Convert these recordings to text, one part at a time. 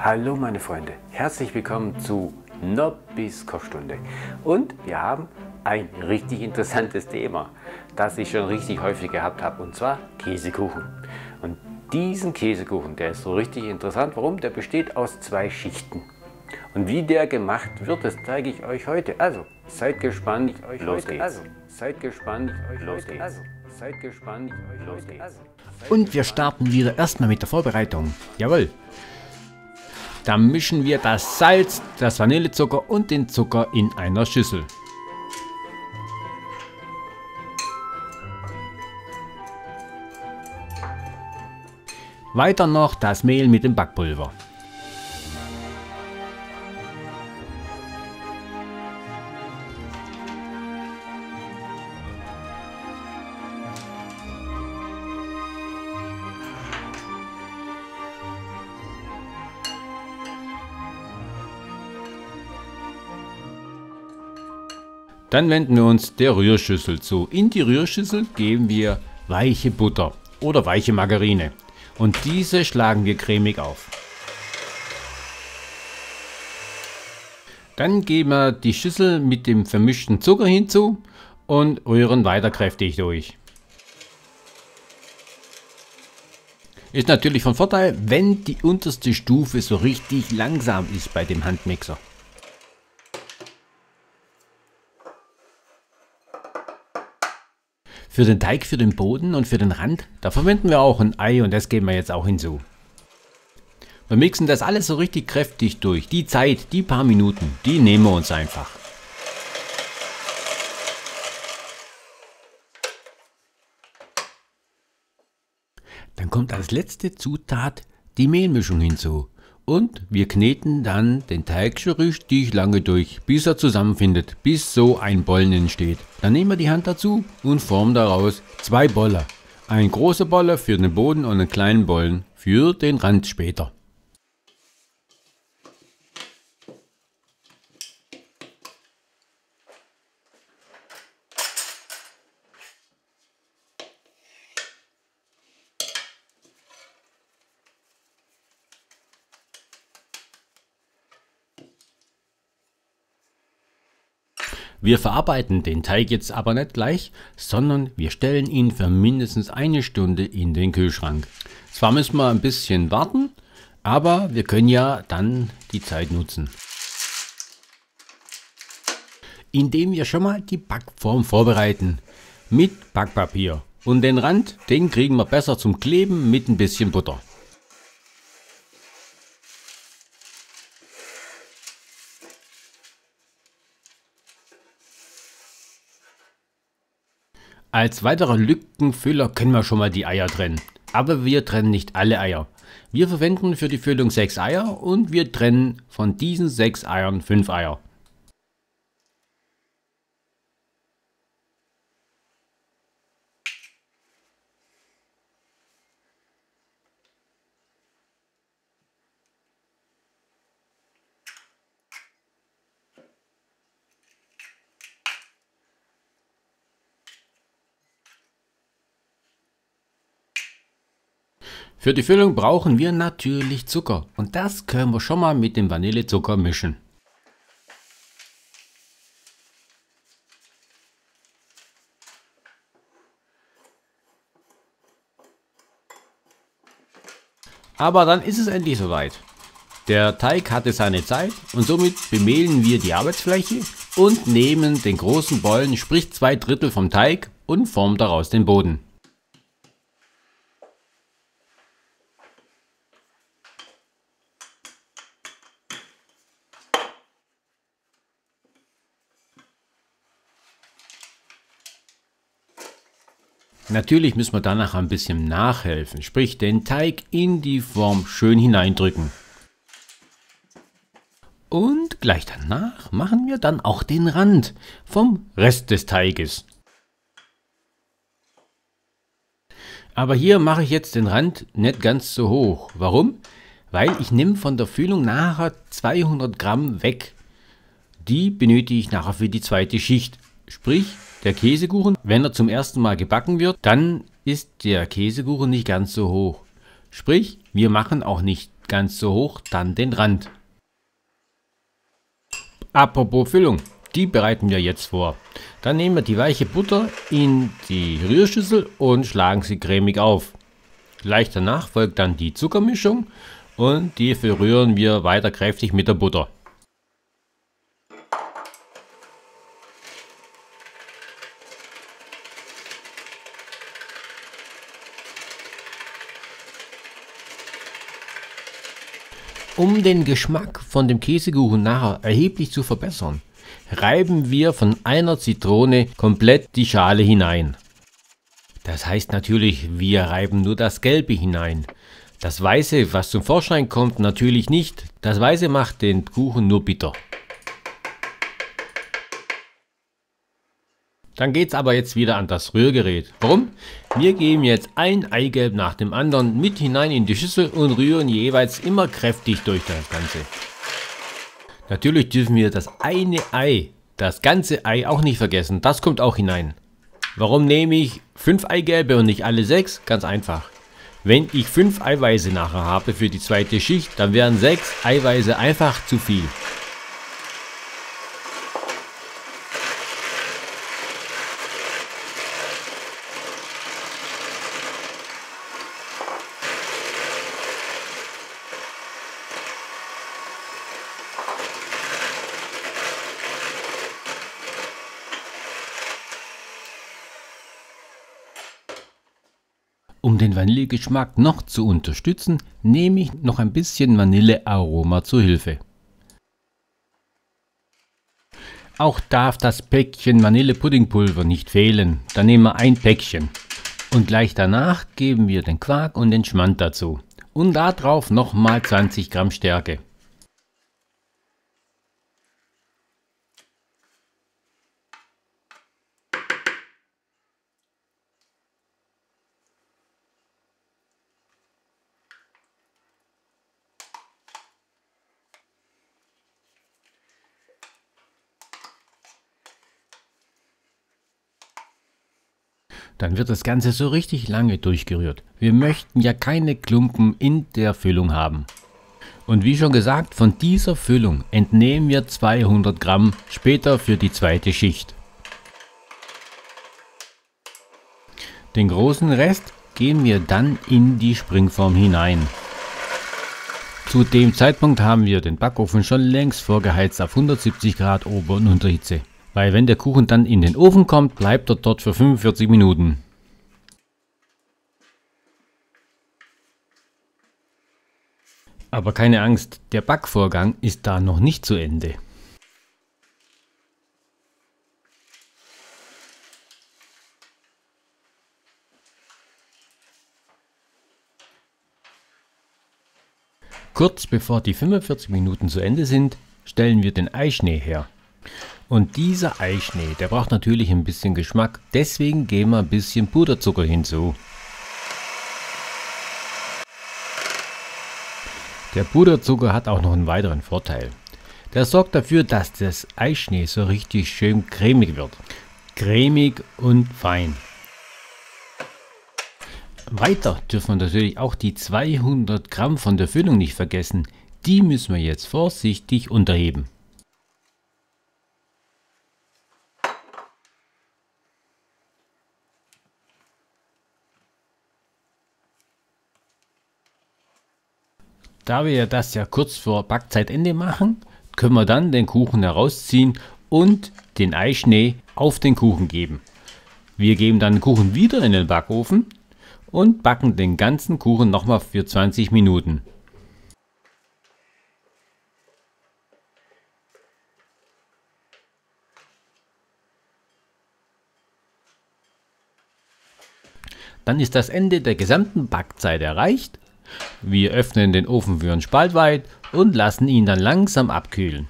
Hallo meine Freunde, herzlich willkommen zu Nobbys Kochstunde. Und wir haben ein richtig interessantes Thema, das ich schon richtig häufig gehabt habe, und zwar Käsekuchen. Und diesen Käsekuchen, der ist so richtig interessant. Warum? Der besteht aus 2 Schichten. Und wie der gemacht wird, das zeige ich euch heute. Also, seid gespannt, los geht's. Und wir starten wieder erstmal mit der Vorbereitung. Jawohl. Da mischen wir das Salz, das Vanillezucker und den Zucker in einer Schüssel. Weiter noch das Mehl mit dem Backpulver. Dann wenden wir uns der Rührschüssel zu. In die Rührschüssel geben wir weiche Butter oder weiche Margarine und diese schlagen wir cremig auf. Dann geben wir die Schüssel mit dem vermischten Zucker hinzu und rühren weiter kräftig durch. Ist natürlich von Vorteil, wenn die unterste Stufe so richtig langsam ist bei dem Handmixer. Für den Teig, für den Boden und für den Rand, da verwenden wir auch ein Ei und das geben wir jetzt auch hinzu. Wir mixen das alles so richtig kräftig durch. Die Zeit, die paar Minuten, die nehmen wir uns einfach. Dann kommt als letzte Zutat die Mehlmischung hinzu. Und wir kneten dann den Teig schon richtig lange durch, bis er zusammenfindet, bis so ein Bollen entsteht. Dann nehmen wir die Hand dazu und formen daraus 2 Boller. Ein großer Boller für den Boden und einen kleinen Bollen für den Rand später. Wir verarbeiten den Teig jetzt aber nicht gleich, sondern wir stellen ihn für mindestens 1 Stunde in den Kühlschrank. Zwar müssen wir ein bisschen warten, aber wir können ja dann die Zeit nutzen. Indem wir schon mal die Backform vorbereiten mit Backpapier. Und den Rand, den kriegen wir besser zum Kleben mit ein bisschen Butter. Als weiterer Lückenfüller können wir schon mal die Eier trennen. Aber wir trennen nicht alle Eier. Wir verwenden für die Füllung 6 Eier und wir trennen von diesen 6 Eiern 5 Eier. Für die Füllung brauchen wir natürlich Zucker und das können wir schon mal mit dem Vanillezucker mischen. Aber dann ist es endlich soweit. Der Teig hatte seine Zeit und somit bemehlen wir die Arbeitsfläche und nehmen den großen Bollen, sprich 2/3 vom Teig, und formen daraus den Boden. Natürlich müssen wir danach ein bisschen nachhelfen, sprich den Teig in die Form schön hineindrücken. Und gleich danach machen wir dann auch den Rand vom Rest des Teiges. Aber hier mache ich jetzt den Rand nicht ganz so hoch. Warum? Weil ich nehme von der Füllung nachher 200 Gramm weg. Die benötige ich nachher für die zweite Schicht. Sprich, der Käsekuchen, wenn er zum ersten Mal gebacken wird, dann ist der Käsekuchen nicht ganz so hoch. Sprich, wir machen auch nicht nicht ganz so hoch dann den Rand. Apropos Füllung, die bereiten wir jetzt vor. Dann nehmen wir die weiche Butter in die Rührschüssel und schlagen sie cremig auf. Gleich danach folgt dann die Zuckermischung und die verrühren wir weiter kräftig mit der Butter. Um den Geschmack von dem Käsekuchen nachher erheblich zu verbessern, reiben wir von einer Zitrone komplett die Schale hinein. Das heißt natürlich, wir reiben nur das Gelbe hinein. Das Weiße, was zum Vorschein kommt, natürlich nicht. Das Weiße macht den Kuchen nur bitter. Dann geht's aber jetzt wieder an das Rührgerät. Warum? Wir geben jetzt ein Eigelb nach dem anderen mit hinein in die Schüssel und rühren jeweils immer kräftig durch das Ganze. Natürlich dürfen wir das eine Ei, das ganze Ei auch nicht vergessen. Das kommt auch hinein. Warum nehme ich 5 Eigelbe und nicht alle 6? Ganz einfach. Wenn ich 5 Eiweiße nachher habe für die zweite Schicht, dann wären 6 Eiweiße einfach zu viel. Um den Vanillegeschmack noch zu unterstützen, nehme ich noch ein bisschen Vanillearoma zur Hilfe. Auch darf das Päckchen Vanillepuddingpulver nicht fehlen, da nehmen wir ein Päckchen. Und gleich danach geben wir den Quark und den Schmand dazu. Und darauf nochmal 20 Gramm Stärke. Dann wird das Ganze so richtig lange durchgerührt. Wir möchten ja keine Klumpen in der Füllung haben. Und wie schon gesagt, von dieser Füllung entnehmen wir 200 Gramm später für die zweite Schicht. Den großen Rest geben wir dann in die Springform hinein. Zu dem Zeitpunkt haben wir den Backofen schon längst vorgeheizt auf 170 Grad Ober- und Unterhitze. Weil wenn der Kuchen dann in den Ofen kommt, bleibt er dort für 45 Minuten. Aber keine Angst, der Backvorgang ist da noch nicht zu Ende. Kurz bevor die 45 Minuten zu Ende sind, stellen wir den Eischnee her. Und dieser Eischnee, der braucht natürlich ein bisschen Geschmack, deswegen geben wir ein bisschen Puderzucker hinzu. Der Puderzucker hat auch noch einen weiteren Vorteil. Der sorgt dafür, dass das Eischnee so richtig schön cremig wird. Cremig und fein. Weiter dürfen wir natürlich auch die 200 Gramm von der Füllung nicht vergessen. Die müssen wir jetzt vorsichtig unterheben. Da wir das ja kurz vor Backzeitende machen, können wir dann den Kuchen herausziehen und den Eischnee auf den Kuchen geben. Wir geben dann den Kuchen wieder in den Backofen und backen den ganzen Kuchen nochmal für 20 Minuten. Dann ist das Ende der gesamten Backzeit erreicht. Wir öffnen den Ofen für einen Spalt weit und lassen ihn dann langsam abkühlen.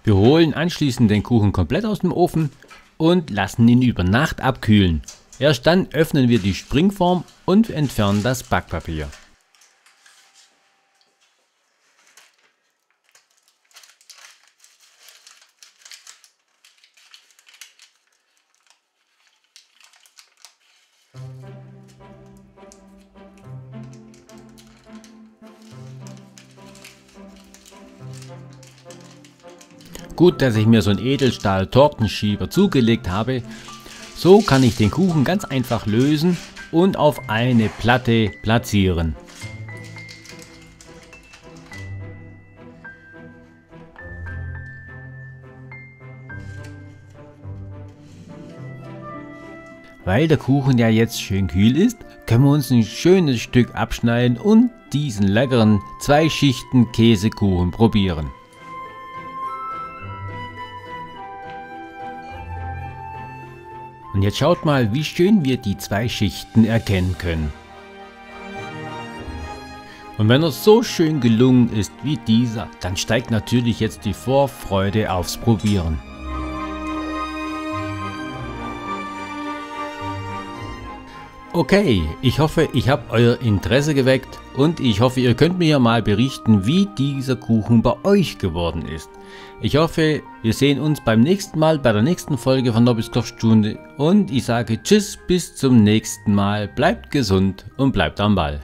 Wir holen anschließend den Kuchen komplett aus dem Ofen und lassen ihn über Nacht abkühlen. Erst dann öffnen wir die Springform und entfernen das Backpapier. Gut, dass ich mir so einen Edelstahl-Tortenschieber zugelegt habe. So kann ich den Kuchen ganz einfach lösen und auf eine Platte platzieren. Weil der Kuchen ja jetzt schön kühl ist, können wir uns ein schönes Stück abschneiden und diesen leckeren 2 Schichten Käsekuchen probieren. Und jetzt schaut mal, wie schön wir die 2 Schichten erkennen können. Und wenn er so schön gelungen ist wie dieser, dann steigt natürlich jetzt die Vorfreude aufs Probieren. Okay, ich hoffe, ich habe euer Interesse geweckt und ich hoffe, ihr könnt mir ja mal berichten, wie dieser Kuchen bei euch geworden ist. Ich hoffe, wir sehen uns beim nächsten Mal bei der nächsten Folge von Nobbys Kochstunde und ich sage Tschüss, bis zum nächsten Mal, bleibt gesund und bleibt am Ball.